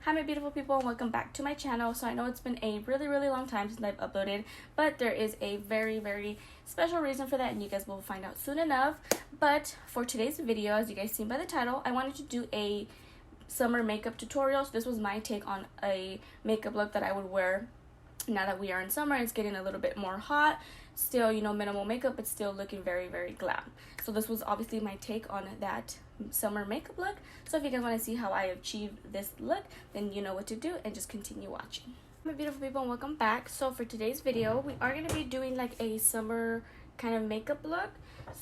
Hi my beautiful people, and welcome back to my channel. So I know it's been a really long time since I've uploaded, but there is a very special reason for that, and you guys will find out soon enough. But for today's video, as you guys seen by the title, I wanted to do a summer makeup tutorial. So this was my take on a makeup look that I would wear now that we are in summer. It's getting a little bit more hot. Still, you know, minimal makeup, but still looking very glam. So this was obviously my take on that summer makeup look. So if you guys want to see how I achieved this look, then you know what to do, and just continue watching. My beautiful people, and welcome back. So for today's video, we are going to be doing like a summer kind of makeup look.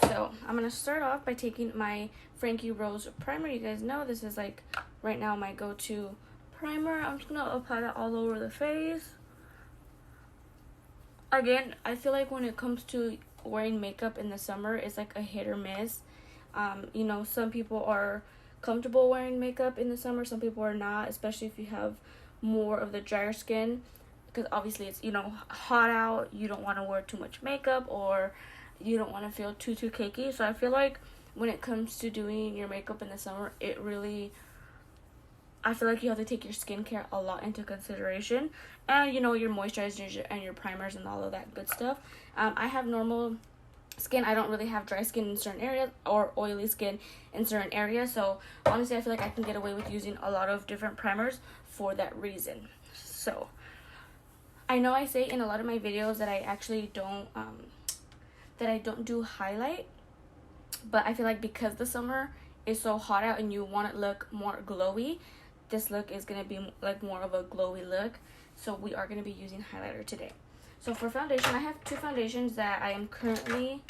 So I'm going to start off by taking my Frankie Rose primer. You guys know this is like right now my go-to primer. I'm just going to apply that all over the face. Again, I feel like when it comes to wearing makeup in the summer, it's like a hit or miss. You know, some people are comfortable wearing makeup in the summer, some people are not, especially if you have more of the drier skin, because obviously it's, you know, hot out, you don't want to wear too much makeup, or you don't want to feel too cakey. So I feel like when it comes to doing your makeup in the summer, I feel like you have to take your skincare a lot into consideration, and you know, your moisturizers and your primers and all of that good stuff. I have normal skin. I don't really have dry skin in certain areas or oily skin in certain areas, so honestly I feel like I can get away with using a lot of different primers for that reason. So I know I say in a lot of my videos that I actually don't do highlight, but I feel like because the summer is so hot out and you want to look more glowy, this look is going to be like more of a glowy look. So we are going to be using highlighter today. So for foundation, I have two foundations that I am currently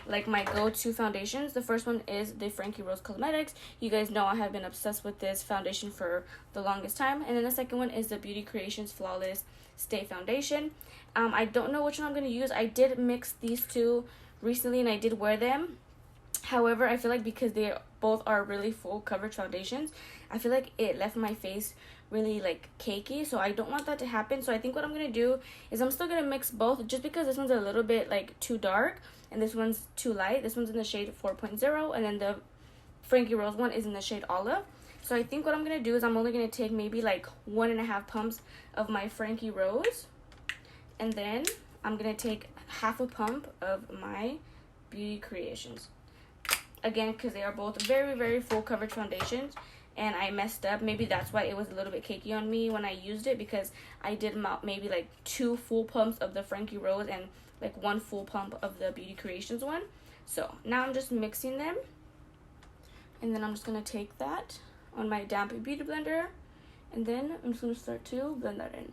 like my go-to foundations. The first one is the Frankie Rose Cosmetics. You guys know I have been obsessed with this foundation for the longest time. And then the second one is the Beauty Creations Flawless Stay Foundation. I don't know which one I'm going to use. I did mix these two recently and I did wear them. However, I feel like because they both are really full coverage foundations, I feel like it left my face really like cakey, so I don't want that to happen. So I think what I'm gonna do is I'm still gonna mix both, just because this one's a little bit like too dark and this one's too light. This one's in the shade 4.0 and then the Frankie Rose one is in the shade Olive. So I think what I'm gonna do is I'm only gonna take maybe like 1.5 pumps of my Frankie Rose, and then I'm gonna take half a pump of my Beauty Creations. Again, because they are both very full coverage foundations, and I messed up. Maybe that's why it was a little bit cakey on me when I used it, because I did maybe like 2 full pumps of the Frankie Rose and like 1 full pump of the Beauty Creations one. So now I'm just mixing them, and then I'm just going to take that on my damp beauty blender, and then I'm just going to start to blend that in.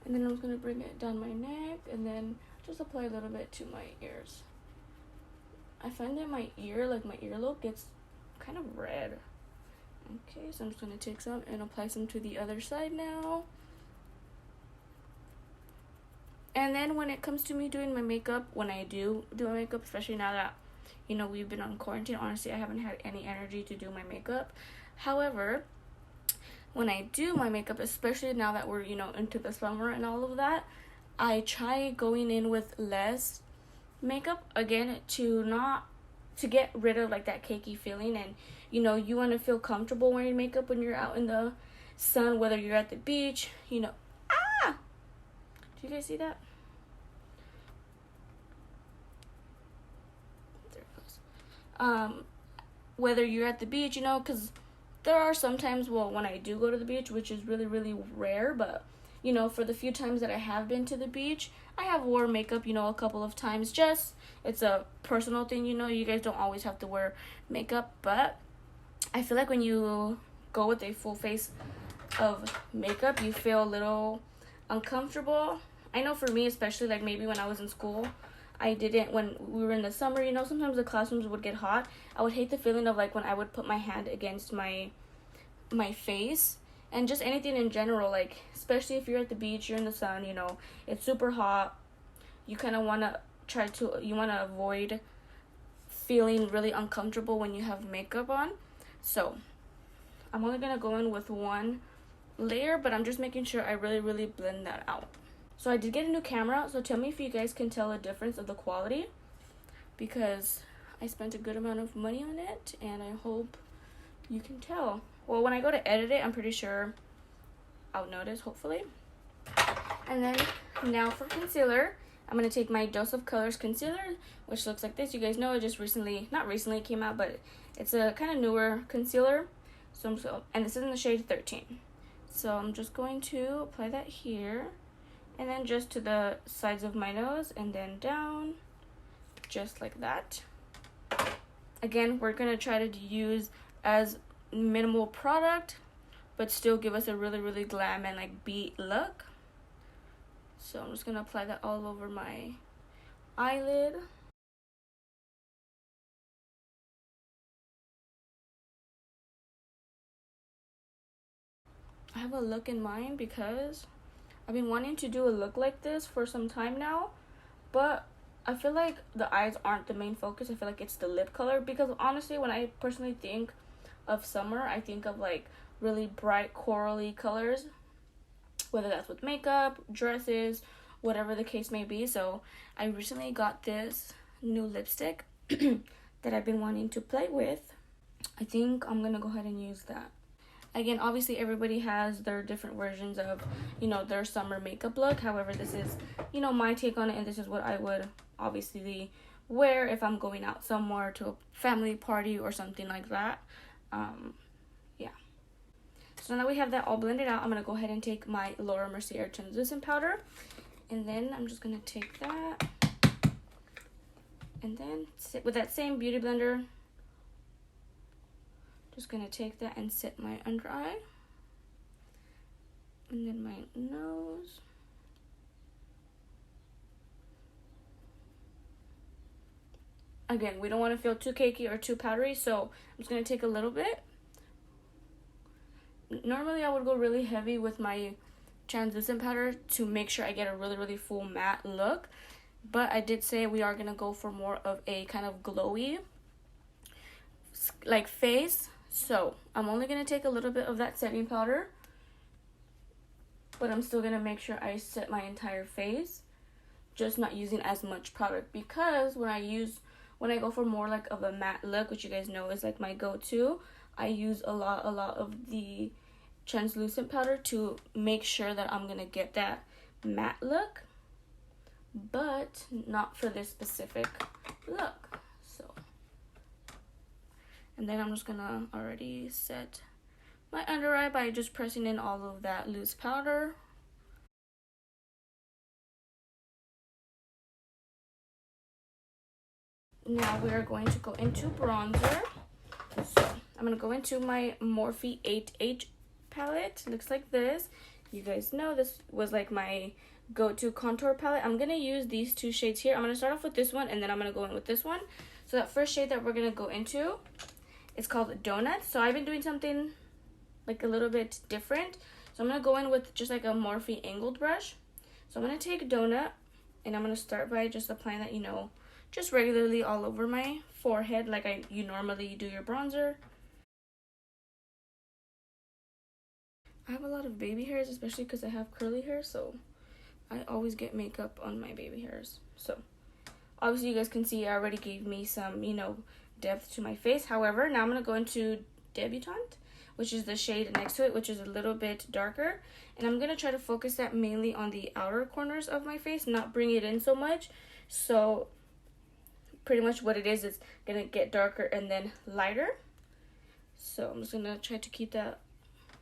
And then I'm just going to bring it down my neck and then just apply a little bit to my ears. I find that my earlobe gets kind of red. Okay, so I'm just going to take some and apply some to the other side now. And then when it comes to me doing my makeup, when I do my makeup, especially now that, you know, we've been on quarantine, honestly I haven't had any energy to do my makeup. However, when I do my makeup, especially now that we're, you know, into the summer and all of that, I try going in with less makeup, again, to get rid of like that cakey feeling. And you know, you want to feel comfortable wearing makeup when you're out in the sun, whether you're at the beach, you know. Do you guys see that? There it goes. Whether you're at the beach, you know, because there are some times, well, when I do go to the beach, which is really rare, but you know, for the few times that I have been to the beach, I have worn makeup, you know, a couple of times. Just, it's a personal thing, you know, you guys don't always have to wear makeup, but I feel like when you go with a full face of makeup, you feel a little uncomfortable. I know for me, especially like maybe when I was in school, I didn't, when we were in the summer, you know, sometimes the classrooms would get hot. I would hate the feeling of like when I would put my hand against my face, and just anything in general, like especially if you're at the beach, you're in the sun, you know, it's super hot. You kind of want to avoid feeling really uncomfortable when you have makeup on. So I'm only going to go in with one layer, but I'm just making sure I really blend that out. So I did get a new camera, so tell me if you guys can tell a difference of the quality, because I spent a good amount of money on it, and I hope you can tell. Well, when I go to edit it, I'm pretty sure I'll notice, hopefully. And then now for concealer, I'm going to take my Dose of Colors concealer, which looks like this. You guys know it just not recently came out, but it's a kind of newer concealer. And this is in the shade 13. So I'm just going to apply that here, and then just to the sides of my nose, and then down, just like that. Again, we're going to try to use as minimal product, but still give us a really glam and like beat look. So I'm just going to apply that all over my eyelid. I have a look in mind because I've been wanting to do a look like this for some time now, but I feel like the eyes aren't the main focus. I feel like it's the lip color, because honestly, when I personally think of summer, I think of like really bright corally colors, whether that's with makeup, dresses, whatever the case may be. So I recently got this new lipstick that I've been wanting to play with. I think I'm gonna go ahead and use that. Again, obviously everybody has their different versions of, you know, their summer makeup look. However, this is, you know, my take on it, and this is what I would obviously wear if I'm going out somewhere to a family party or something like that. Yeah. So now that we have that all blended out, I'm going to go ahead and take my Laura Mercier translucent powder, and then I'm just going to take that and then sit with that same beauty blender. Just going to take that and set my under eye, and then my nose. Again, we don't want to feel too cakey or too powdery, so I'm just going to take a little bit. Normally I would go really heavy with my translucent powder to make sure I get a really full matte look, but I did say we are going to go for more of a kind of glowy like face. So I'm only going to take a little bit of that setting powder, but I'm still going to make sure I set my entire face, just not using as much product, because when I go for more like of a matte look, which you guys know is like my go-to, I use a lot of the translucent powder to make sure that I'm going to get that matte look, but not for this specific look. So, and then I'm just going to already set my under eye by just pressing in all of that loose powder. Now we are going to go into bronzer. So I'm going to go into my Morphe 8H palette. It looks like this. You guys know this was like my go-to contour palette. I'm going to use these two shades here. I'm going to start off with this one, and then I'm going to go in with this one. So that first shade that we're going to go into, it's called Donuts. So I've been doing something like a little bit different. So I'm going to go in with just like a Morphe angled brush. So I'm going to take Donut, and I'm going to start by just applying that, you know, just regularly all over my forehead like you normally do your bronzer. I have a lot of baby hairs, especially because I have curly hair, so I always get makeup on my baby hairs. So obviously you guys can see I already gave me some, you know, depth to my face. However, now I'm going to go into Debutante, which is the shade next to it, which is a little bit darker. And I'm going to try to focus that mainly on the outer corners of my face, not bring it in so much. So pretty much what it is going to get darker and then lighter. So I'm just going to try to keep that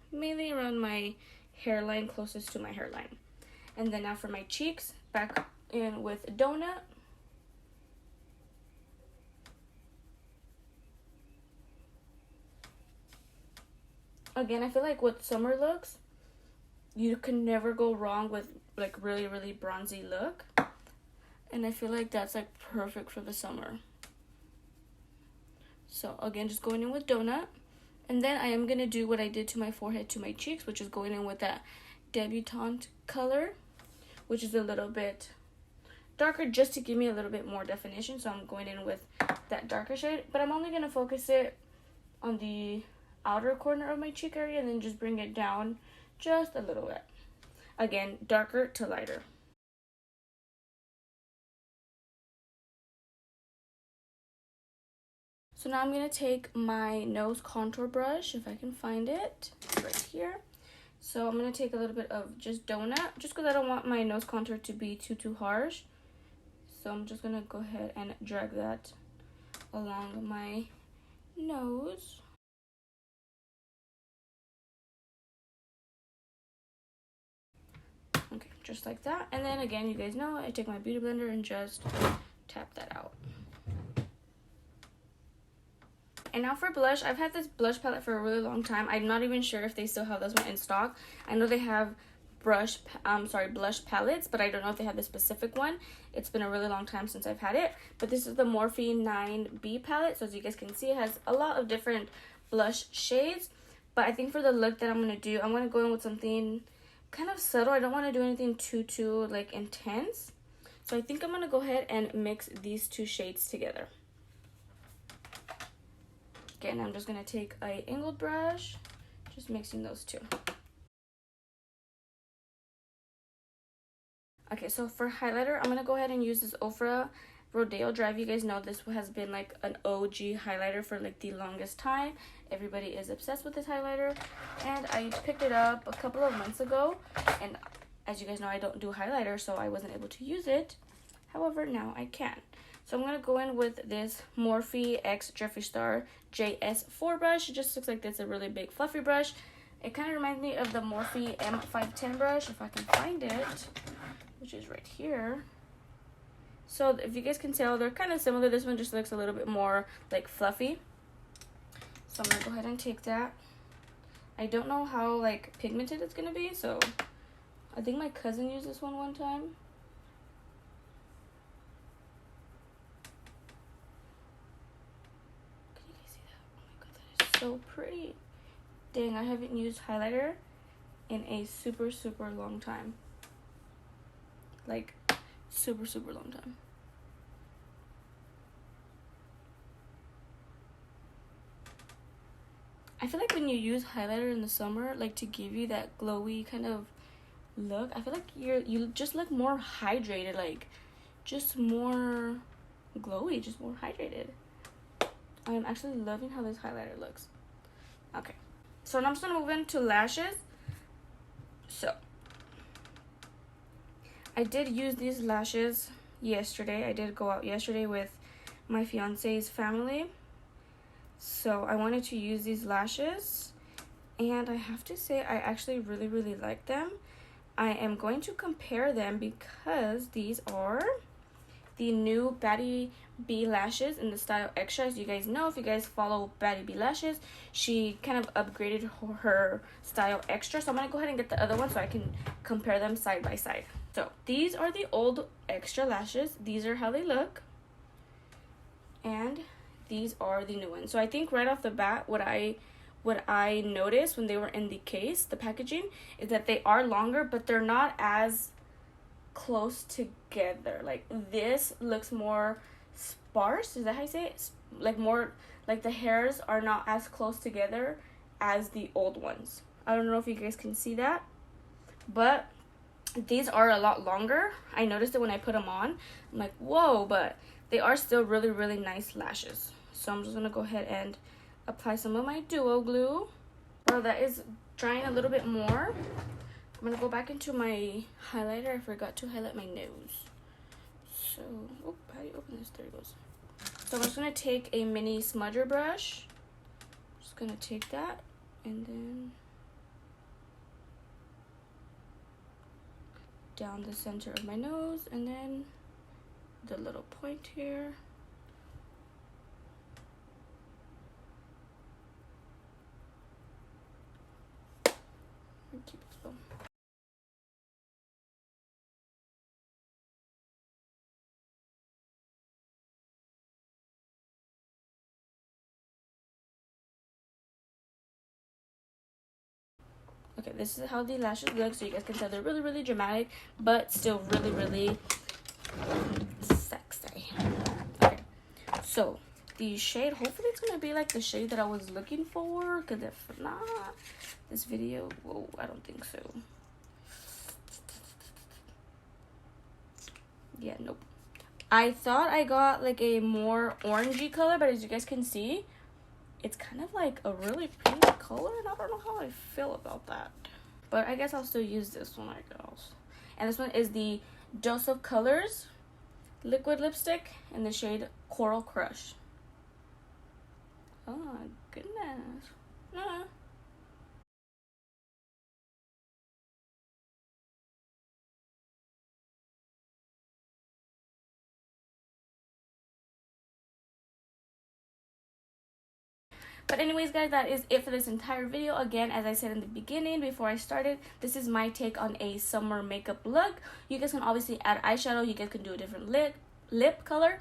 mainly around my hairline, closest to my hairline. And then now for my cheeks, back in with Donut. Again, I feel like with summer looks, you can never go wrong with like really bronzy look. And I feel like that's like perfect for the summer. So again, just going in with Donut. And then I am going to do what I did to my forehead to my cheeks, which is going in with that Debutante color, which is a little bit darker just to give me a little bit more definition. So I'm going in with that darker shade, but I'm only going to focus it on the outer corner of my cheek area and then just bring it down just a little bit. Again, darker to lighter. So now I'm going to take my nose contour brush, if I can find it. It's right here. So I'm going to take a little bit of just donut, just because I don't want my nose contour to be too harsh. So I'm just going to go ahead and drag that along my nose. Okay, just like that. And then again, you guys know, I take my beauty blender and just tap that out. And now for blush, I've had this blush palette for a really long time. I'm not even sure if they still have this one in stock. I know they have blush palettes, but I don't know if they have the specific one. It's been a really long time since I've had it. But this is the Morphe 9B palette. So as you guys can see, it has a lot of different blush shades. But I think for the look that I'm going to do, I'm going to go in with something kind of subtle. I don't want to do anything too like intense. So I think I'm going to go ahead and mix these two shades together. Again, I'm just going to take a angled brush, just mixing those two. Okay, so for highlighter, I'm going to go ahead and use this Ofra Rodeo Drive. You guys know this has been like an OG highlighter for like the longest time. Everybody is obsessed with this highlighter. And I picked it up a couple of months ago. And as you guys know, I don't do highlighter, so I wasn't able to use it. However, now I can. So I'm going to go in with this Morphe X Jeffree Star JS4 brush. It just looks like it's a really big fluffy brush. It kind of reminds me of the Morphe M510 brush, if I can find it, which is right here. So if you guys can tell, they're kind of similar. This one just looks a little bit more like fluffy. So I'm going to go ahead and take that. I don't know how like pigmented it's going to be, so I think my cousin used this one time. So pretty. Dang, I haven't used highlighter in a super long time. Like super long time. I feel like when you use highlighter in the summer, like to give you that glowy kind of look, I feel like you just look more hydrated, like just more glowy, just more hydrated. I'm actually loving how this highlighter looks. Okay, so now I'm just gonna move into lashes. So I did use these lashes yesterday. I did go out yesterday with my fiance's family, so I wanted to use these lashes, and I have to say I actually really like them. I am going to compare them because these are the new BaddieBLashes in the style Extra. As you guys know, if you guys follow BaddieBLashes, she kind of upgraded her style Extra. So I'm going to go ahead and get the other one so I can compare them side by side. So these are the old Extra lashes. These are how they look. And these are the new ones. So I think right off the bat, what I noticed when they were in the case, the packaging, is that they are longer, but they're not as close together. Like this looks more sparse, is that how you say it? Like more like the hairs are not as close together as the old ones. I don't know if you guys can see that, but these are a lot longer. I noticed it when I put them on. I'm like, whoa, but they are still really nice lashes. So I'm just gonna go ahead and apply some of my duo glue. While that is drying a little bit more, I'm going to go back into my highlighter. I forgot to highlight my nose. So, oh, how do you open this? There it goes. So I'm just going to take a mini smudger brush. Just going to take that and then down the center of my nose and then the little point here. Keep it slow. Okay, this is how the lashes look, so you guys can tell they're really dramatic, but still really sexy. Okay, so the shade. Hopefully it's gonna be like the shade that I was looking for, because if not, this video, whoa, I don't think so. Yeah, nope. I thought I got like a more orangey color, but as you guys can see, it's kind of like a really pink color, and I don't know how I feel about that. But I guess I'll still use this one, I guess. And this one is the Dose of Colors liquid lipstick in the shade Coral Crush. Oh my goodness. But anyways, guys, that is it for this entire video. Again, as I said in the beginning, before I started, this is my take on a summer makeup look. You guys can obviously add eyeshadow. You guys can do a different lip color.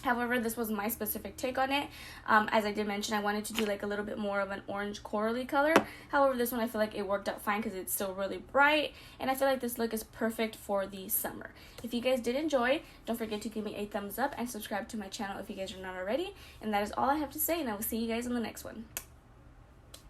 However, this was my specific take on it. As I did mention, I wanted to do like a little bit more of an orange corally color. However, this one I feel like it worked out fine because it's still really bright. And I feel like this look is perfect for the summer. If you guys did enjoy, don't forget to give me a thumbs up and subscribe to my channel if you guys are not already. And that is all I have to say, and I will see you guys in the next one.